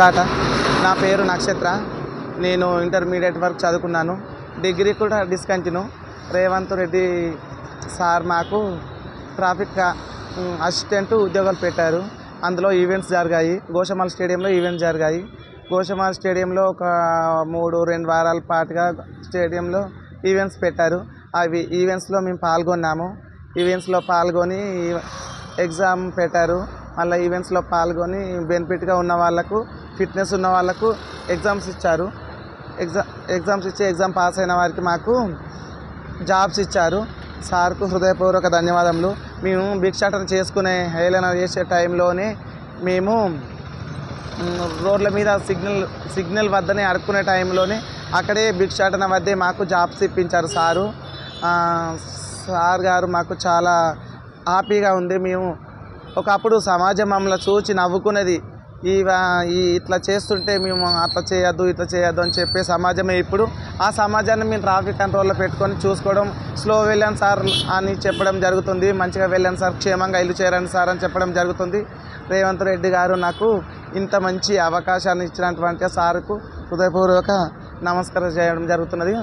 చాట. నా పేరు నక్షత్ర. నేను ఇంటర్మీడియట్ వరకు చదువుకున్నాను. డిగ్రీ కూడా డిస్కంటిన్యూ. రేవంత్ రెడ్డి సార్ మాకు ట్రాఫిక్ అసిస్టెంట్ ఉద్యోగాలు పెట్టారు. అందులో ఈవెంట్స్ జరిగాయి. గోషామహల్ స్టేడియంలో ఈవెంట్స్ జరిగాయి. గోషామహల్ స్టేడియంలో ఒక 2 వారాల పాటుగా స్టేడియంలో ఈవెంట్స్ పెట్టారు. అవి ఈవెంట్స్లో మేము పాల్గొన్నాము. ఈవెంట్స్లో పాల్గొని ఎగ్జామ్ పెట్టారు. మళ్ళీ ఈవెంట్స్లో పాల్గొని బెనిఫిట్గా ఉన్న వాళ్ళకు, ఫిట్నెస్ ఉన్న వాళ్ళకు ఎగ్జామ్స్ ఇచ్చారు. ఎగ్జామ్స్ ఇచ్చి ఎగ్జామ్ పాస్ అయిన వారికి మాకు జాబ్స్ ఇచ్చారు. సార్కు హృదయపూర్వక ధన్యవాదములు. మేము భిక్షాటన చేసుకునే హేళన చేసే టైంలోనే మేము రోడ్ల మీద సిగ్నల్ వద్దనే అడుక్కునే టైంలోనే అక్కడే భిక్షాటన వద్దే మాకు జాబ్స్ ఇప్పించారు సారు. సార్ గారు మాకు చాలా హ్యాపీగా ఉంది. మేము ఒకప్పుడు సమాజం మమ్మల్ని చూసి నవ్వుకునేది. ఇట్లా చేస్తుంటే మేము అట్లా చేయొద్దు, ఇట్లా చేయొద్దు అని చెప్పే సమాజమే ఇప్పుడు. ఆ సమాజాన్ని మేము ట్రాఫిక్ కంట్రోల్లో పెట్టుకొని చూసుకోవడం, స్లో వెళ్ళాను సార్ అని చెప్పడం జరుగుతుంది. మంచిగా వెళ్ళాను సార్, క్షేమంగా ఇల్లు చేరండి సార్ అని చెప్పడం జరుగుతుంది. రేవంత్ రెడ్డి గారు నాకు ఇంత మంచి అవకాశాన్ని ఇచ్చినటువంటి సార్కు హృదయపూర్వక నమస్కారం చేయడం జరుగుతున్నది.